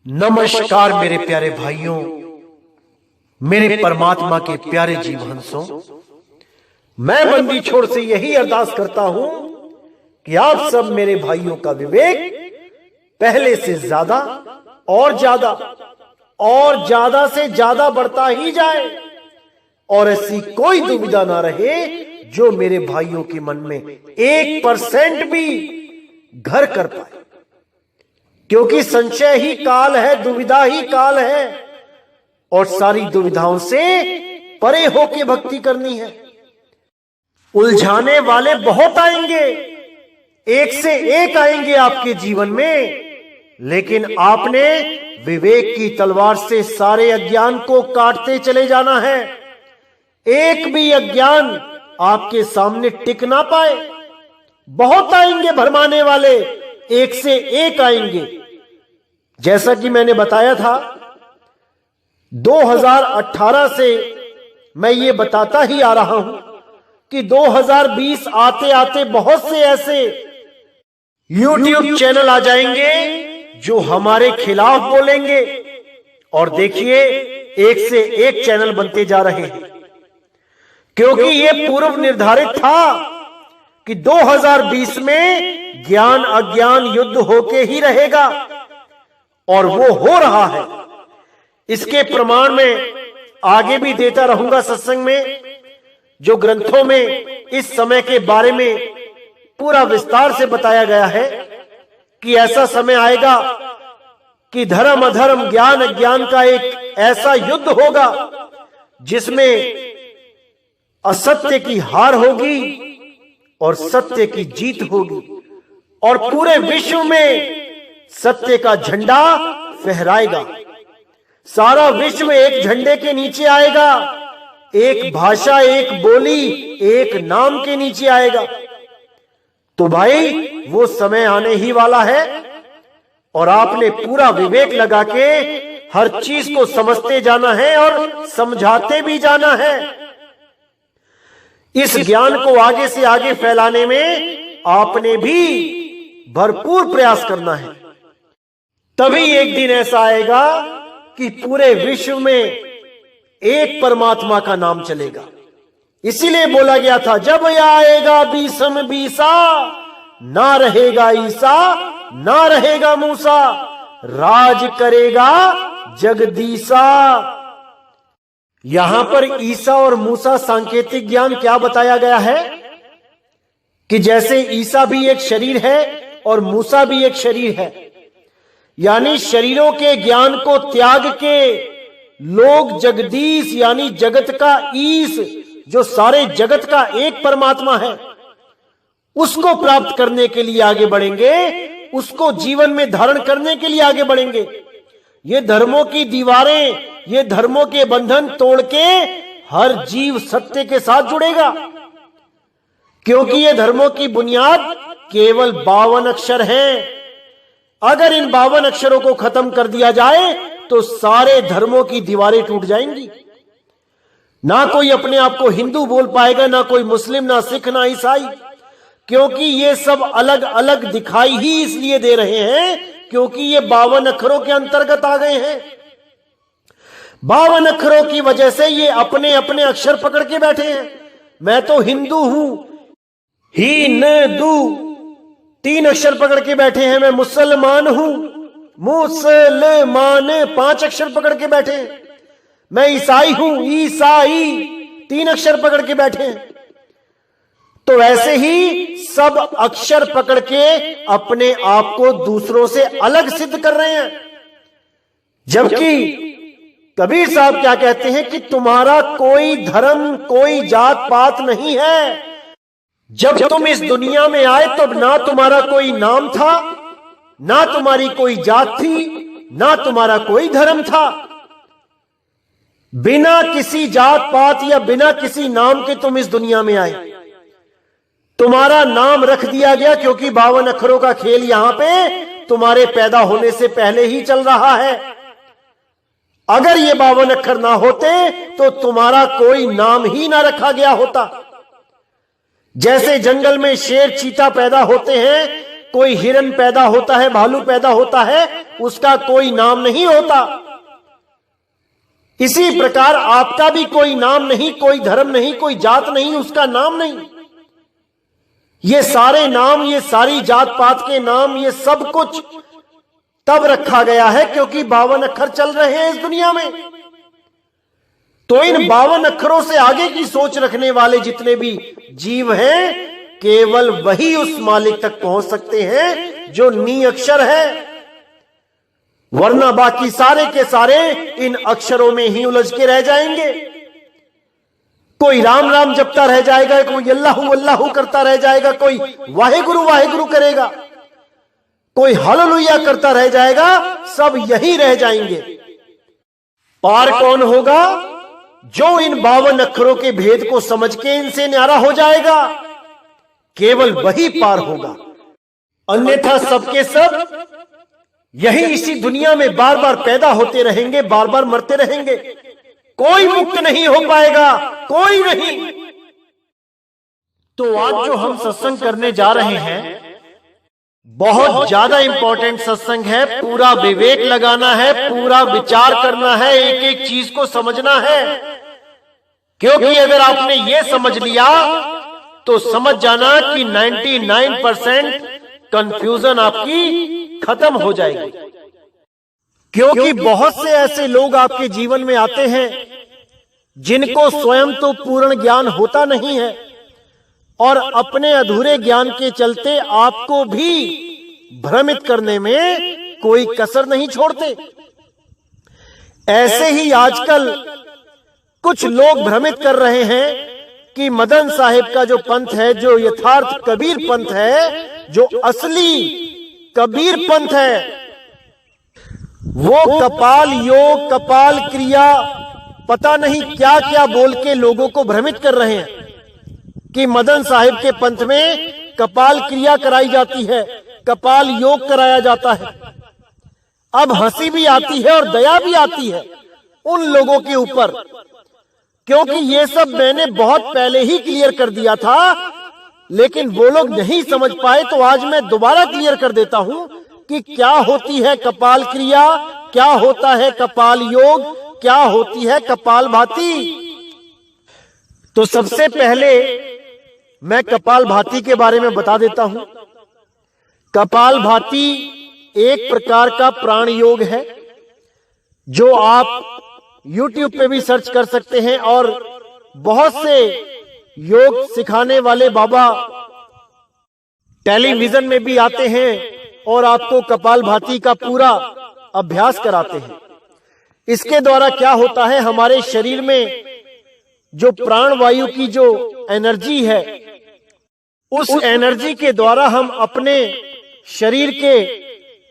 नमस्कार मेरे प्यारे भाइयों, मेरे परमात्मा के प्यारे जीवहंसों। मैं बंदी छोड़ से यही अरदास करता हूं कि आप सब मेरे भाइयों का विवेक पहले से ज्यादा और ज्यादा से ज्यादा बढ़ता ही जाए और ऐसी कोई दुविधा ना रहे जो मेरे भाइयों के मन में 1% भी घर कर पाए, क्योंकि संशय ही काल है, दुविधा ही काल है और सारी दुविधाओं से परे होके भक्ति करनी है। उलझाने वाले बहुत आएंगे, एक से एक आएंगे आपके जीवन में, लेकिन आपने विवेक की तलवार से सारे अज्ञान को काटते चले जाना है। एक भी अज्ञान आपके सामने टिक ना पाए। बहुत आएंगे भरमाने वाले, एक से एक आएंगे। जैसा कि मैंने बताया था, 2018 से मैं ये बताता ही आ रहा हूं कि 2020 आते आते बहुत से ऐसे YouTube चैनल आ जाएंगे जो हमारे खिलाफ बोलेंगे। और देखिए, एक से एक चैनल बनते जा रहे हैं, क्योंकि ये पूर्व निर्धारित था कि 2020 में ज्ञान अज्ञान युद्ध होके ही रहेगा और वो हो रहा है। इसके प्रमाण में आगे भी देता रहूंगा सत्संग में, जो ग्रंथों में इस समय के बारे में पूरा विस्तार से बताया गया है कि ऐसा समय आएगा कि धर्म अधर्म ज्ञान अज्ञान का एक ऐसा युद्ध होगा जिसमें असत्य की हार होगी और सत्य की जीत होगी और पूरे विश्व में सत्य का झंडा फहराएगा। सारा विश्व एक झंडे के नीचे आएगा, एक भाषा, एक बोली, एक नाम के नीचे आएगा। तो भाई, वो समय आने ही वाला है और आपने पूरा विवेक लगा के हर चीज को समझते जाना है और समझाते भी जाना है। इस ज्ञान को आगे से आगे फैलाने में आपने भी भरपूर प्रयास करना है। तभी एक दिन ऐसा आएगा कि पूरे विश्व में एक परमात्मा का नाम चलेगा। इसीलिए बोला गया था, जब आएगा बीसम बीसा, ना रहेगा ईसा, ना रहेगा मूसा, राज करेगा जगदीसा। यहां पर ईसा और मूसा सांकेतिक ज्ञान क्या बताया गया है कि जैसे ईसा भी एक शरीर है और मूसा भी एक शरीर है, यानी शरीरों के ज्ञान को त्याग के लोग जगदीश यानी जगत का ईश, जो सारे जगत का एक परमात्मा है, उसको प्राप्त करने के लिए आगे बढ़ेंगे, उसको जीवन में धारण करने के लिए आगे बढ़ेंगे। ये धर्मों की दीवारें, ये धर्मों के बंधन तोड़ के हर जीव सत्य के साथ जुड़ेगा, क्योंकि ये धर्मों की बुनियाद केवल 52 अक्षर हैं। अगर इन 52 अक्षरों को खत्म कर दिया जाए तो सारे धर्मों की दीवारें टूट जाएंगी। ना कोई अपने आप को हिंदू बोल पाएगा, ना कोई मुस्लिम, ना सिख, ना ईसाई, क्योंकि ये सब अलग अलग दिखाई ही इसलिए दे रहे हैं क्योंकि ये 52 अक्षरों के अंतर्गत आ गए हैं। 52 अक्षरों की वजह से ये अपने अपने अक्षर पकड़ के बैठे हैं। मैं तो हिंदू हूं, ही न दू 3 अक्षर पकड़ के बैठे हैं। मैं मुसलमान हूं, मुसलमान 5 अक्षर पकड़ के बैठे हैं। मैं ईसाई हूं, ईसाई 3 अक्षर पकड़ के बैठे हैं। तो ऐसे ही सब अक्षर पकड़ के अपने आप को दूसरों से अलग सिद्ध कर रहे हैं। जबकि कबीर साहब क्या कहते हैं कि तुम्हारा कोई धर्म, कोई जात पात नहीं है। जब तुम इस दुनिया में आए तब ना तुम्हारा कोई नाम था, ना तुम्हारी कोई जात थी, ना तुम्हारा कोई धर्म था। बिना किसी जात पात या बिना किसी नाम के तुम इस दुनिया में आए। तुम्हारा नाम रख दिया गया क्योंकि 52 अक्षरों का खेल यहां पे तुम्हारे पैदा होने से पहले ही चल रहा है। अगर ये 52 अक्षर ना होते तो तुम्हारा कोई नाम ही ना रखा गया होता। जैसे जंगल में शेर चीता पैदा होते हैं कोई हिरन पैदा होता है, भालू पैदा होता है, उसका कोई नाम नहीं होता। इसी प्रकार आपका भी कोई नाम नहीं, कोई धर्म नहीं, कोई जात नहीं, उसका नाम नहीं। ये सारे नाम, ये सारी जात पात के नाम, ये सब कुछ तब रखा गया है क्योंकि 52 अक्षर चल रहे हैं इस दुनिया में। तो इन 52 अक्षरों से आगे की सोच रखने वाले जितने भी जीव हैं, केवल वही उस मालिक तक पहुंच सकते हैं जो नी अक्षर है, वरना बाकी सारे के सारे इन अक्षरों में ही उलझ के रह जाएंगे। कोई राम राम जपता रह जाएगा, कोई अल्लाहू अल्लाहू करता रह जाएगा, कोई वाहेगुरु वाहेगुरु करेगा, कोई हालेलुया करता रह जाएगा, सब यही रह जाएंगे। पार कौन होगा? जो इन 52 अक्षरों के भेद को समझ के इनसे न्यारा हो जाएगा, केवल वही पार होगा। अन्यथा सबके सब यही इसी दुनिया में बार बार पैदा होते रहेंगे, बार बार मरते रहेंगे, कोई मुक्त नहीं हो पाएगा, कोई नहीं। तो आज जो हम सत्संग करने जा रहे हैं, बहुत ज्यादा इंपॉर्टेंट सत्संग है। पूरा विवेक लगाना है, पूरा विचार करना है, एक एक चीज को समझना है। क्योंकि अगर आपने ये समझ लिया तो समझ जाना कि 99% कंफ्यूजन आपकी खत्म हो जाएगी। क्योंकि बहुत से ऐसे लोग आपके जीवन में आते हैं जिनको स्वयं तो पूर्ण ज्ञान होता नहीं है और अपने अधूरे ज्ञान के चलते आपको भी भ्रमित करने में कोई कसर नहीं छोड़ते। ऐसे ही आजकल कुछ लोग भ्रमित कर रहे हैं कि मदन साहिब का जो पंथ है, जो यथार्थ कबीर पंथ है, जो असली कबीर पंथ है, वो कपाल योग, कपाल क्रिया, पता नहीं क्या क्या बोल के लोगों को भ्रमित कर रहे हैं कि मदन साहिब के पंथ में कपाल क्रिया कराई जाती है, कपाल योग कराया जाता है। अब हंसी भी आती है और दया भी आती है उन लोगों के ऊपर, क्योंकि ये सब मैंने बहुत पहले ही क्लियर कर दिया था, लेकिन वो लोग नहीं समझ पाए। तो आज मैं दोबारा क्लियर कर देता हूं कि क्या होती है कपाल क्रिया, क्या होता है कपाल योग, क्या होती है कपाल भाती। तो सबसे पहले मैं कपाल भाती के बारे में बता देता हूं। कपाल भाती एक प्रकार का प्राण योग है जो आप YouTube पे भी सर्च कर सकते हैं, और बहुत से योग सिखाने वाले बाबा टेलीविजन में भी आते हैं और आपको कपाल भाती का पूरा अभ्यास कराते हैं। इसके द्वारा क्या होता है, हमारे शरीर में जो प्राण वायु की जो एनर्जी है, उस एनर्जी के द्वारा हम अपने शरीर के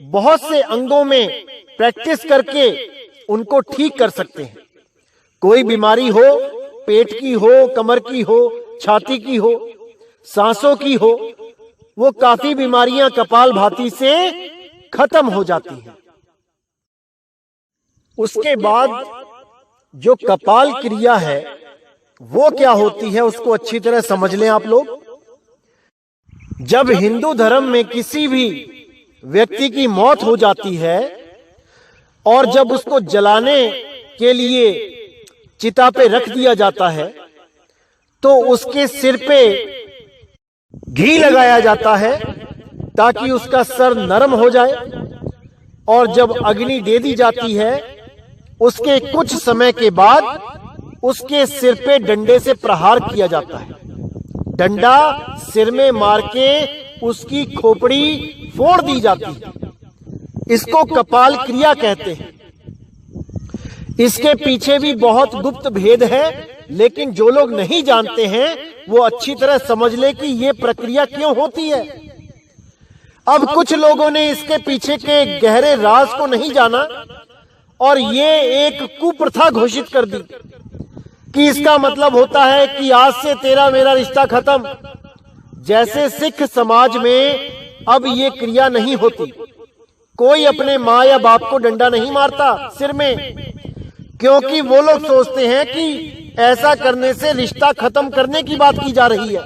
बहुत से अंगों में प्रैक्टिस करके उनको ठीक कर सकते हैं। कोई बीमारी हो, पेट की हो, कमर की हो, छाती की हो, सांसों की हो, वो काफी बीमारियां कपाल भाती से खत्म हो जाती हैं। उसके बाद जो कपाल क्रिया है वो क्या होती है, उसको अच्छी तरह समझ लें आप लोग। जब हिंदू धर्म में किसी भी व्यक्ति की मौत हो जाती है और जब उसको जलाने के लिए चिता पे रख दिया जाता है, तो उसके सिर पे घी लगाया जाता है ताकि उसका सर नरम हो जाए, और जब अग्नि दे दी जाती है उसके कुछ समय के बाद उसके सिर पे डंडे से प्रहार किया जाता है। डंडा सिर में मार के उसकी खोपड़ी फोड़ दी जाती है। इसको कपाल क्रिया कहते हैं। इसके पीछे भी बहुत गुप्त भेद है, लेकिन जो लोग नहीं जानते हैं वो अच्छी तरह समझ ले कि ये प्रक्रिया क्यों होती है। अब कुछ लोगों ने इसके पीछे के गहरे राज को नहीं जाना और ये एक कुप्रथा घोषित कर दी कि इसका मतलब होता है कि आज से तेरा मेरा रिश्ता खत्म। जैसे सिख समाज में अब ये क्रिया नहीं होती, कोई अपने माँ या बाप को डंडा नहीं मारता सिर में, क्योंकि वो लोग सोचते हैं कि ऐसा करने से रिश्ता खत्म करने की बात की जा रही है,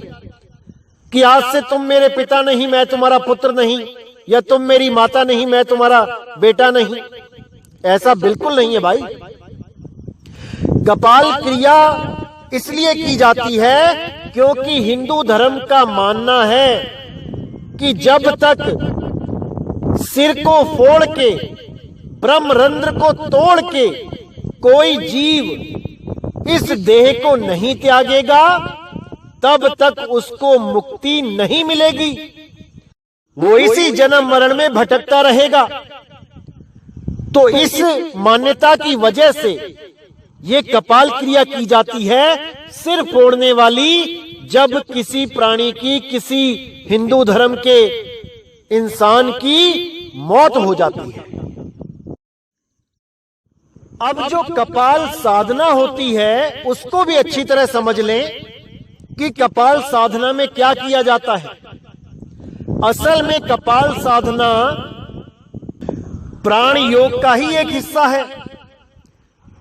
कि आज से तुम मेरे पिता नहीं, मैं तुम्हारा पुत्र नहीं, या तुम मेरी माता नहीं, मैं तुम्हारा बेटा नहीं। ऐसा बिल्कुल नहीं है भाई। कपाल क्रिया इसलिए की जाती है क्योंकि हिंदू धर्म का मानना है कि जब तक सिर को फोड़ के, ब्रह्मरंध्र को तोड़ के कोई जीव इस देह को नहीं त्यागेगा, तब तक उसको मुक्ति नहीं मिलेगी। वो इसी जन्म मरण में भटकता रहेगा। तो इस मान्यता की वजह से ये कपाल क्रिया की जाती है, सिर फोड़ने वाली, जब किसी प्राणी की, किसी हिंदू धर्म के इंसान की मौत हो जाती है। अब जो कपाल साधना होती है उसको भी अच्छी तरह समझ लें कि कपाल साधना में क्या किया जाता है। असल में कपाल साधना प्राण योग का ही एक हिस्सा है।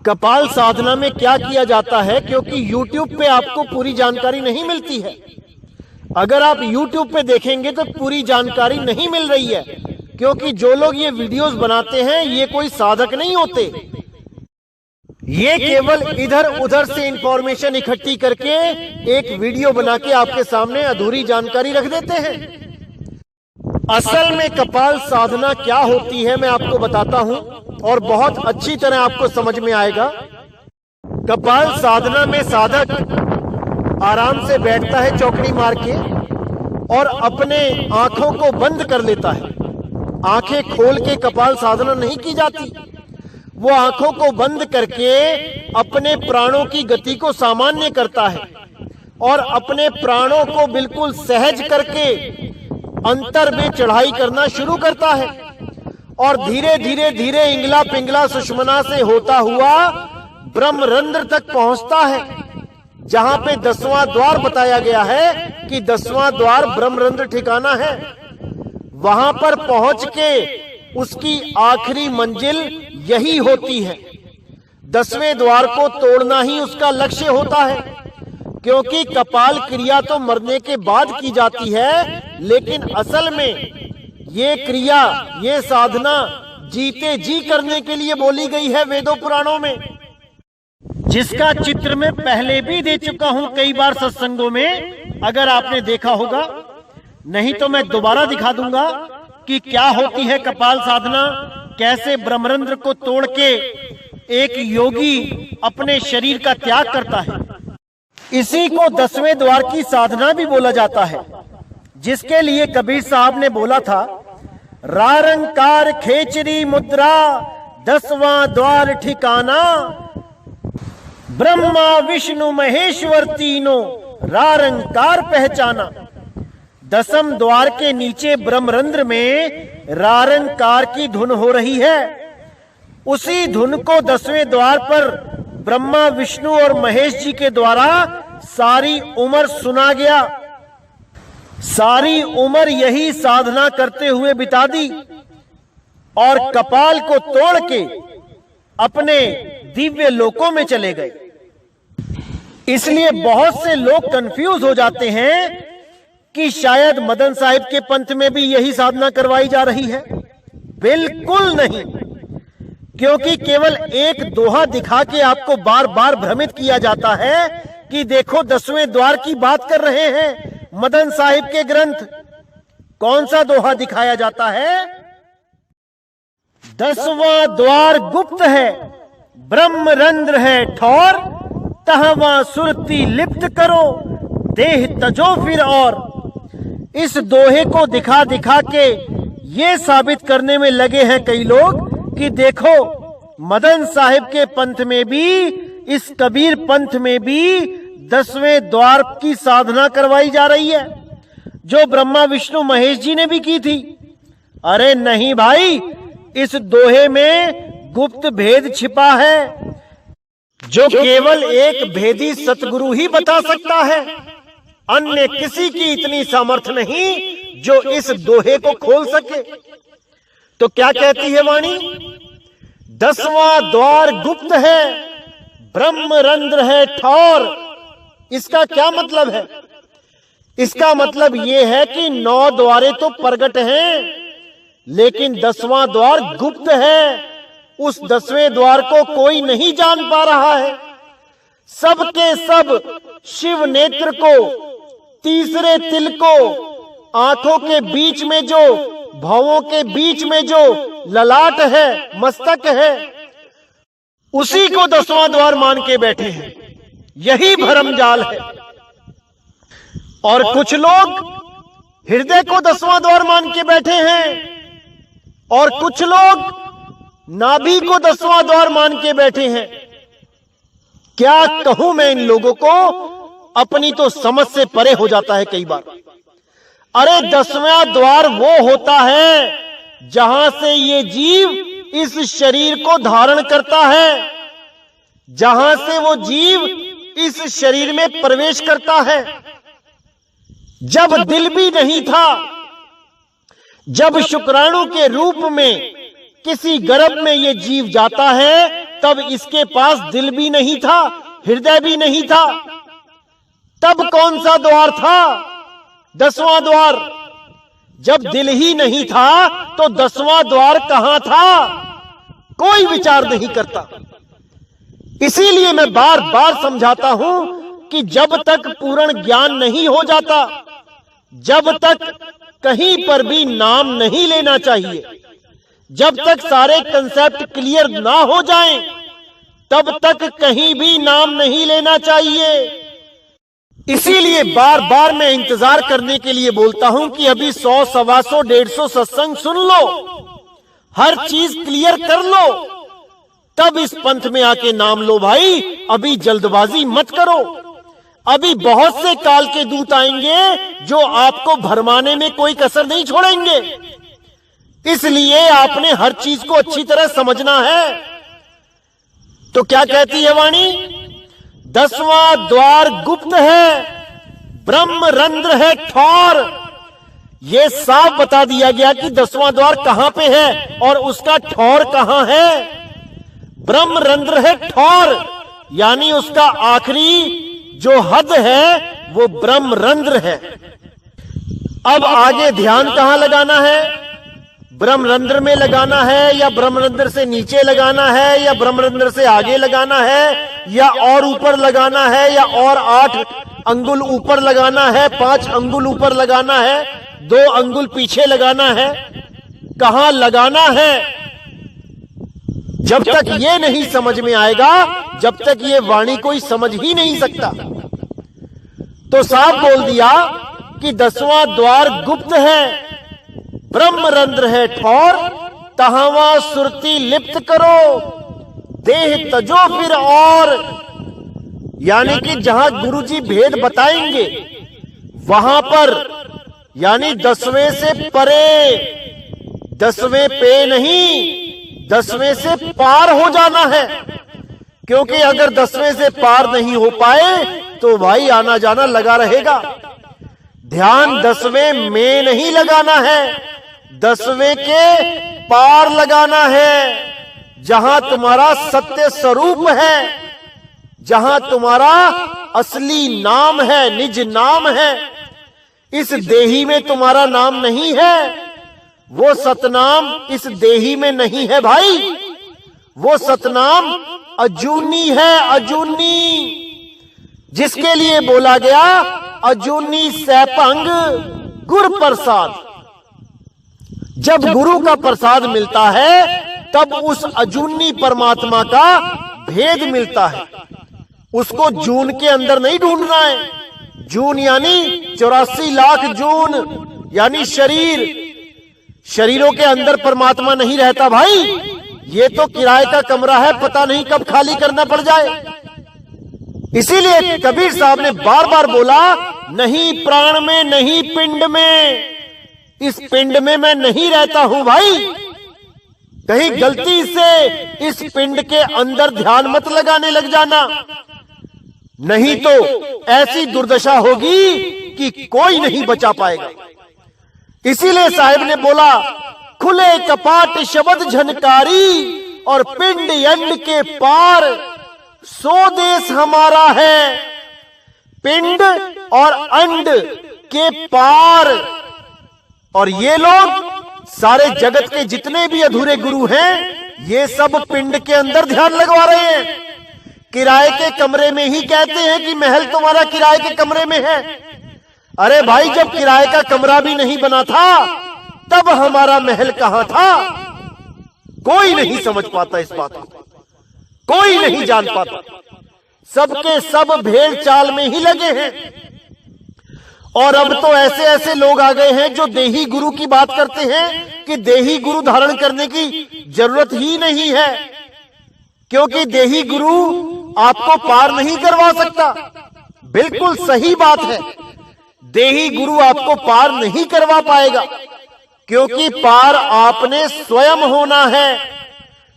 कपाल साधना में क्या किया जाता है, क्योंकि YouTube पे आपको पूरी जानकारी नहीं मिलती है। अगर आप YouTube पे देखेंगे तो पूरी जानकारी नहीं मिल रही है, क्योंकि जो लोग ये वीडियोस बनाते हैं ये कोई साधक नहीं होते। ये केवल इधर उधर से इंफॉर्मेशन इकट्ठी करके एक वीडियो बना के आपके सामने अधूरी जानकारी रख देते हैं। असल में कपाल साधना क्या होती है मैं आपको बताता हूं, और बहुत अच्छी तरह आपको समझ में आएगा। कपाल साधना में साधक आराम से बैठता है चौकड़ी मार के और अपने आंखों को बंद कर लेता है। आंखें खोल के कपाल साधना नहीं की जाती। वो आंखों को बंद करके अपने प्राणों की गति को सामान्य करता है और अपने प्राणों को बिल्कुल सहज करके अंतर में चढ़ाई करना शुरू करता है, और धीरे धीरे धीरे इंगला पिंगला सुषुम्ना से होता हुआ ब्रह्मरंध्र तक पहुंचता है, जहां पे 10वां द्वार बताया गया है कि 10वां द्वार ब्रह्मरंध्र ठिकाना है। वहां पर पहुंच के उसकी आखिरी मंजिल यही होती है। 10वें द्वार को तोड़ना ही उसका लक्ष्य होता है, क्योंकि कपाल क्रिया तो मरने के बाद की जाती है, लेकिन असल में ये क्रिया, ये साधना जीते जी करने के लिए बोली गई है वेदों पुराणों में, जिसका चित्र मैं पहले भी दे चुका हूं कई बार सत्संगों में, अगर आपने देखा होगा। नहीं तो मैं दोबारा दिखा दूंगा कि क्या होती है कपाल साधना, कैसे ब्रह्मरंध्र को तोड़ के एक योगी अपने शरीर का त्याग करता है। इसी को 10वें द्वार की साधना भी बोला जाता है, जिसके लिए कबीर साहब ने बोला था, रारंकार खेचरी मुद्रा 10वां द्वार ठिकाना, ब्रह्मा विष्णु महेश्वर तीनों रारंकार पहचाना। 10वें द्वार के नीचे ब्रह्मरंध्र में रारंकार की धुन हो रही है। उसी धुन को 10वें द्वार पर ब्रह्मा विष्णु और महेश जी के द्वारा सारी उम्र सुना गया। सारी उम्र यही साधना करते हुए बिता दी और कपाल को तोड़ के अपने दिव्य लोकों में चले गए। इसलिए बहुत से लोग कंफ्यूज हो जाते हैं कि शायद मदन साहिब के पंथ में भी यही साधना करवाई जा रही है। बिल्कुल नहीं, क्योंकि केवल एक दोहा दिखा के आपको बार बार भ्रमित किया जाता है कि देखो 10वें द्वार की बात कर रहे हैं मदन साहिब के ग्रंथ। कौन सा दोहा दिखाया जाता है? 10वां द्वार गुप्त है, ब्रह्मरंध्र है ठौर, तहवां सुरती लिप्त करो, देह तजो फिर। और इस दोहे को दिखा दिखा के ये साबित करने में लगे हैं कई लोग कि देखो मदन साहिब के पंथ में भी, इस कबीर पंथ में भी 10वें द्वार की साधना करवाई जा रही है, जो ब्रह्मा विष्णु महेश जी ने भी की थी। अरे नहीं भाई, इस दोहे में गुप्त भेद छिपा है, जो केवल एक भेदी सतगुरु ही बता सकता है। अन्य किसी की इतनी सामर्थ्य नहीं जो इस दोहे को खोल सके। तो क्या कहती है वाणी? 10वां द्वार गुप्त है, ब्रह्मरंध्र है ठौर। इसका क्या मतलब है इसका मतलब यह है कि 9 द्वारे तो प्रगट हैं, लेकिन 10वां द्वार गुप्त है। उस 10वें द्वार को कोई नहीं जान पा रहा है। सबके सब शिव नेत्र को, तीसरे तिल को, आंखों के बीच में जो, भौवों के बीच में जो ललाट है, मस्तक है, उसी को 10वां द्वार मान के बैठे हैं। यही भरमजाल है। और कुछ लोग हृदय को 10वां द्वार मान के बैठे हैं, और कुछ लोग नाभि को 10वां द्वार मान के बैठे हैं। क्या कहूं मैं इन लोगों को, अपनी तो समझ से परे हो जाता है कई बार। अरे 10वां द्वार वो होता है जहां से ये जीव इस शरीर को धारण करता है, जहां से वो जीव इस शरीर में प्रवेश करता है। जब दिल भी नहीं था, जब शुक्राणु के रूप में किसी गर्भ में ये जीव जाता है, तब इसके पास दिल भी नहीं था, हृदय भी नहीं था। तब कौन सा द्वार था? 10वां द्वार। जब दिल ही नहीं था तो 10वां द्वार कहां था? कोई विचार नहीं करता। इसीलिए मैं बार बार समझाता हूं कि जब तक पूर्ण ज्ञान नहीं हो जाता, जब तक कहीं पर भी नाम नहीं लेना चाहिए, जब तक सारे कंसेप्ट क्लियर ना हो जाएं, तब तक कहीं भी नाम नहीं लेना चाहिए। इसीलिए बार बार मैं इंतजार करने के लिए बोलता हूं कि अभी 100, 125, 150 सत्संग सुन लो, हर चीज क्लियर कर लो, तब इस पंथ में आके नाम लो भाई। अभी जल्दबाजी मत करो। अभी बहुत से काल के दूत आएंगे जो आपको भरमाने में कोई कसर नहीं छोड़ेंगे। इसलिए आपने हर चीज को अच्छी तरह समझना है। तो क्या कहती है वाणी? 10वां द्वार गुप्त है, ब्रह्म रंध्र है ठौर। यह साफ बता दिया गया कि 10वां द्वार कहां पे है और उसका ठौर कहां है। ब्रह्म रंध्र है ठौर, यानी उसका आखिरी जो हद है वो ब्रह्म रंध्र है। अब आगे ध्यान कहां लगाना है? ब्रह्मरंध्र में लगाना है, या ब्रह्मरंध्र से नीचे लगाना है, या ब्रह्मरंध्र से आगे लगाना है, या और ऊपर लगाना है, या और 8 अंगुल ऊपर लगाना है, 5 अंगुल ऊपर लगाना है, 2 अंगुल पीछे लगाना है, कहां लगाना है? जब तक ये नहीं समझ में आएगा, जब तक ये वाणी कोई समझ ही नहीं सकता। तो साफ बोल दिया कि 10वां द्वार गुप्त है, ब्रह्मरंध्र है ठौर, तहावा सुरती लिप्त करो, देह तजो फिर और। यानी कि जहां गुरुजी भेद बताएंगे वहां पर, यानी 10वें से परे, 10वें पे नहीं, 10वें से पार हो जाना है। क्योंकि अगर 10वें से पार नहीं हो पाए तो भाई आना जाना लगा रहेगा। ध्यान 10वें में नहीं लगाना है, 10वें के पार लगाना है, जहां तुम्हारा सत्य स्वरूप है, जहां तुम्हारा असली नाम है, निज नाम है। इस देही में तुम्हारा नाम नहीं है, वो सतनाम इस देही में नहीं है भाई। वो सतनाम अजूनी है, अजूनी, जिसके लिए बोला गया अजूनी सैपंग गुर प्रसाद। जब गुरु का प्रसाद मिलता है तब उस अजूनी परमात्मा का भेद मिलता है। उसको जून के अंदर नहीं ढूंढना है। जून यानी 84 लाख जून, यानी शरीर, शरीरों के अंदर परमात्मा नहीं रहता भाई। ये तो किराए का कमरा है, पता नहीं कब खाली करना पड़ जाए। इसीलिए कबीर साहब ने बार बार बोला, नहीं प्राण में, नहीं पिंड में, इस पिंड में मैं नहीं रहता हूं भाई। कहीं गलती से इस पिंड के अंदर ध्यान मत लगाने लग जाना, नहीं तो ऐसी दुर्दशा होगी कि कोई नहीं बचा पाएगा। इसीलिए साहिब ने बोला, खुले कपाट शब्द झनकारी और पिंड यंड के पार, सो देश हमारा है। पिंड और अंड के पार। और ये लोग सारे जगत के जितने भी अधूरे गुरु हैं, ये सब पिंड के अंदर ध्यान लगवा रहे हैं। किराए के कमरे में ही कहते हैं कि महल तुम्हारा किराए के कमरे में है। अरे भाई, जब किराए का कमरा भी नहीं बना था तब हमारा महल कहां था? कोई नहीं समझ पाता इस बात को, कोई नहीं जान पाता। सबके सब भेड़ चाल में ही लगे हैं। और अब तो ऐसे ऐसे लोग आ गए हैं जो देही गुरु की बात करते हैं कि देही गुरु धारण करने की जरूरत ही नहीं है, क्योंकि देही गुरु आपको पार नहीं करवा सकता। बिल्कुल सही बात है, देही गुरु आपको पार नहीं करवा पाएगा, क्योंकि पार आपने स्वयं होना है।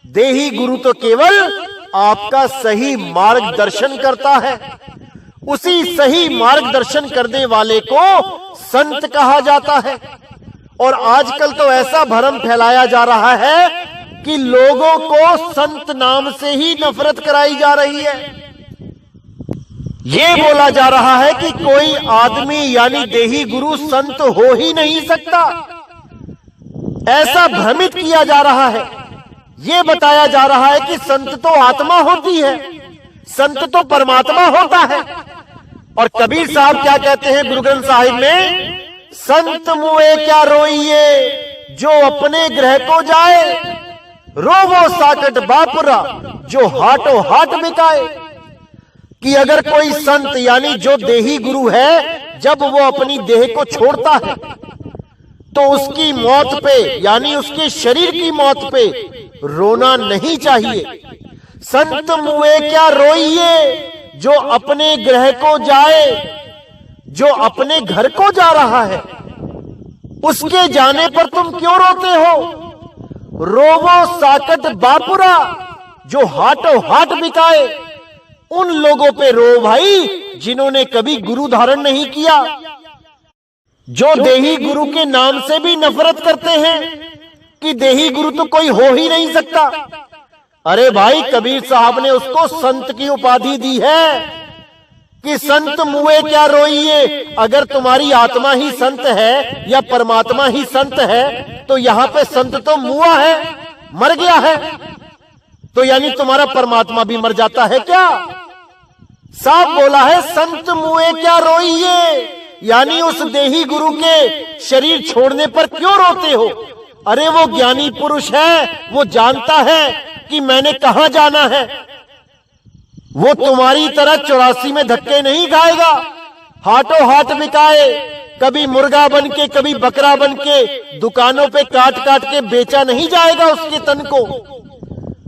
देही गुरु तो केवल आपका सही मार्गदर्शन करता है। उसी सही मार्गदर्शन करने वाले को संत कहा जाता है। और आजकल तो ऐसा भ्रम फैलाया जा रहा है कि लोगों को संत नाम से ही नफरत कराई जा रही है। ये बोला जा रहा है कि कोई आदमी यानी देही गुरु संत हो ही नहीं सकता। ऐसा भ्रमित किया जा रहा है। ये बताया जा रहा है कि संत तो आत्मा होती है, संत तो परमात्मा होता है। और कबीर साहब क्या कहते हैं गुरु ग्रंथ साहिब में? संत मुए क्या रोइए जो अपने ग्रह को जाए, रोवो साकट बापुरा जो हाटो हाट बिकाए। कि अगर कोई संत यानी जो देही गुरु है, जब वो अपनी देह को छोड़ता है तो उसकी मौत पे यानी उसके शरीर की मौत पे रोना नहीं चाहिए। संत मुए क्या रोइए जो अपने ग्रह को जाए, जो अपने घर को जा रहा है उसके जाने पर तुम क्यों रोते हो? रोवो साकट बापुरा जो हाटो हाट बिकाए। उन लोगों पे रो भाई जिन्होंने कभी गुरु धारण नहीं किया, जो देही गुरु के नाम से भी नफरत करते हैं कि देही गुरु तो कोई हो ही नहीं सकता। अरे भाई, कबीर साहब ने उसको संत की उपाधि दी है कि संत मुए क्या रोइए। अगर तुम्हारी आत्मा ही संत है या परमात्मा ही संत है तो यहां पे संत तो मुआ है, मर गया है। तो यानी तुम्हारा परमात्मा भी मर जाता है क्या? साफ बोला है, संत मुए क्या रोइए, यानी उस देही गुरु के शरीर छोड़ने पर क्यों रोते हो? अरे वो ज्ञानी पुरुष है, वो जानता है कि मैंने कहां जाना है। वो तुम्हारी तरह 84 में धक्के नहीं खाएगा, हाटो हाट बिकाए। कभी मुर्गा बन के कभी बकरा बन के दुकानों पे काट काट के बेचा नहीं जाएगा उसके तन को।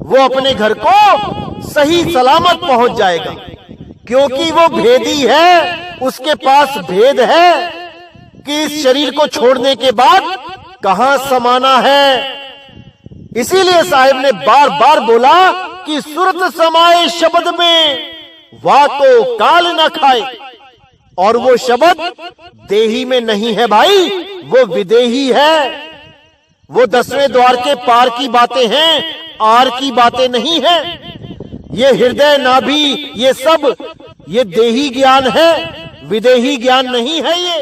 वो अपने घर को सही सलामत पहुंच जाएगा, क्योंकि वो भेदी है। उसके पास भेद है कि इस शरीर को छोड़ने के बाद कहां समाना है। इसीलिए साहिब ने बार बार बोला कि सुरत समाए शब्द में वाको काल न खाए। और वो शब्द देही में नहीं है भाई, वो विदेही है। वो 10वें द्वार के पार की बातें हैं, आर की बातें नहीं है। ये हृदय नाभि ये सब ये देही ज्ञान है, विदेही ज्ञान नहीं है। ये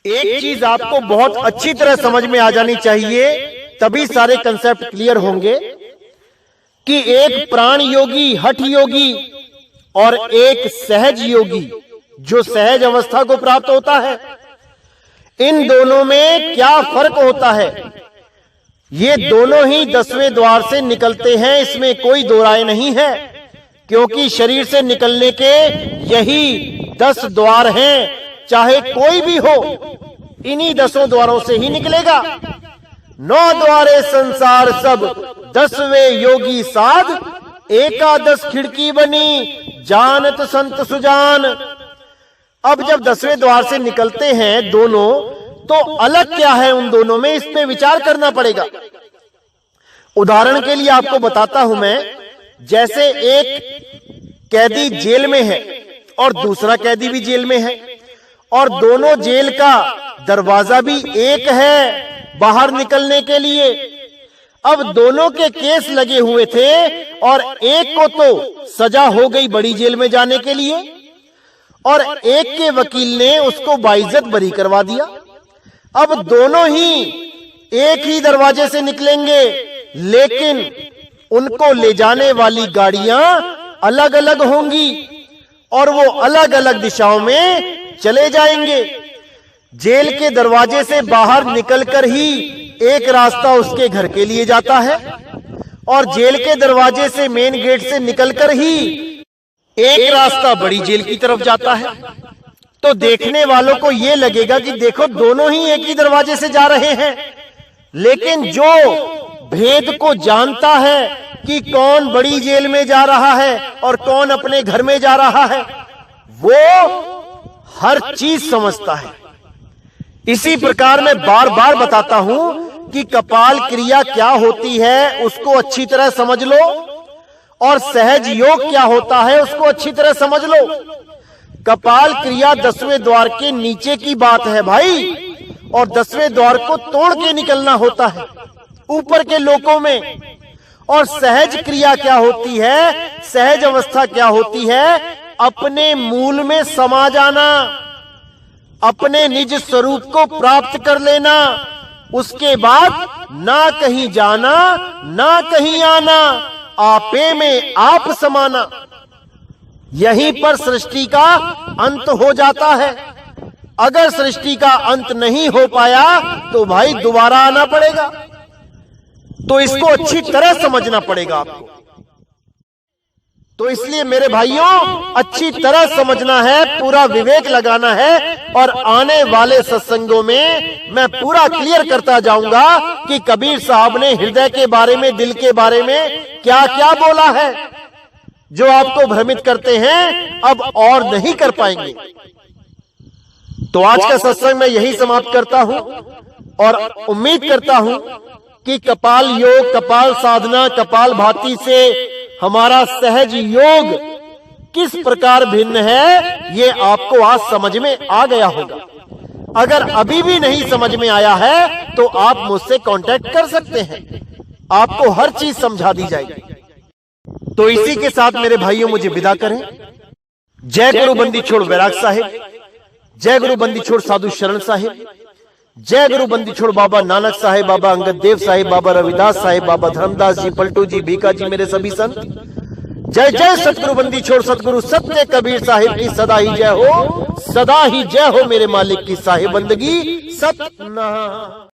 एक चीज आपको बहुत अच्छी तरह समझ में आ जानी चाहिए, तभी सारे कंसेप्ट क्लियर होंगे कि एक प्राण योगी हठ योगी और एक सहज योगी जो सहज अवस्था को प्राप्त होता है, इन दोनों में क्या फर्क होता है? ये दोनों ही 10वें द्वार से निकलते हैं, इसमें कोई दो राय नहीं है। क्योंकि शरीर से निकलने के यही 10 द्वार हैं, चाहे कोई भी हो इन्हीं 10 द्वारों से ही निकलेगा। 9 द्वारे संसार सब 10वें योगी साध, एकादश खिड़की बनी जानत संत सुजान। अब जब 10वें द्वार से निकलते हैं दोनों, तो अलग क्या है उन दोनों में, इस पे विचार करना पड़ेगा। उदाहरण के लिए आपको बताता हूं मैं, जैसे एक कैदी जेल में है और दूसरा कैदी भी जेल में है, और दोनों जेल का दरवाजा भी एक है बाहर निकलने के लिए। अब दोनों के केस लगे हुए थे और एक को तो सजा हो गई बड़ी जेल में जाने के लिए, और एक के वकील ने उसको बाइज्जत बरी करवा दिया। अब दोनों ही एक ही दरवाजे से निकलेंगे, लेकिन उनको ले जाने वाली गाड़ियां अलग अलग होंगी और वो अलग अलग दिशाओं में चले जाएंगे। जेल के दरवाजे से बाहर निकलकर ही एक रास्ता उसके घर के लिए जाता है और जेल के दरवाजे से मेन गेट से निकलकर ही एक रास्ता बड़ी जेल की तरफ जाता है। तो देखने वालों को यह लगेगा कि देखो दोनों ही एक ही दरवाजे से जा रहे हैं, लेकिन जो भेद को जानता है कि कौन बड़ी जेल में जा रहा है और कौन अपने घर में जा रहा है, वो हर चीज समझता है। इसी प्रकार मैं बार बार बताता हूं कि कपाल क्रिया क्या होती है उसको अच्छी तरह समझ लो, और सहज योग क्या होता है उसको अच्छी तरह समझ लो। कपाल क्रिया 10वें द्वार के नीचे की बात है भाई, और 10वें द्वार को तोड़ के निकलना होता है ऊपर के लोकों में। और सहज क्रिया क्या होती है, सहज अवस्था क्या होती है, अपने मूल में समा जाना, अपने निज स्वरूप को प्राप्त कर लेना, उसके बाद ना कहीं जाना ना कहीं आना, आपे में आप समाना। यहीं पर सृष्टि का अंत हो जाता है। अगर सृष्टि का अंत नहीं हो पाया तो भाई दोबारा आना पड़ेगा। तो इसको अच्छी तरह समझना पड़ेगा आपको। तो इसलिए मेरे भाइयों अच्छी तरह समझना है, पूरा विवेक लगाना है, और आने वाले सत्संगों में मैं पूरा क्लियर करता जाऊंगा कि कबीर साहब ने हृदय के बारे में, दिल के बारे में क्या क्या बोला है। जो आपको भ्रमित करते हैं अब और नहीं कर पाएंगे। तो आज का सत्संग मैं यही समाप्त करता हूं और उम्मीद करता हूं कि कपाल योग, कपाल साधना, कपाल भाती से हमारा सहज योग किस प्रकार भिन्न है ये आपको आज समझ में आ गया होगा। अगर अभी भी नहीं समझ में आया है तो आप मुझसे कांटेक्ट कर सकते हैं, आपको हर चीज समझा दी जाएगी। तो इसी के साथ मेरे भाइयों मुझे विदा करें। जय गुरु बंदी छोड़ वैराग साहिब, जय गुरु बंदी छोड़ साधु शरण साहिब, जय गुरु बंदी छोड़ बाबा नानक साहिब, बाबा अंगद देव साहिब, बाबा रविदास साहिब, बाबा धर्मदास जी, पलटू जी, भीखा जी, मेरे सभी संत। जय जय सतगुरु बंदी छोड़ सतगुरु सत्य कबीर साहिब की सदा ही जय हो, सदा ही जय हो। मेरे मालिक की साहिब बंदगी सत ना।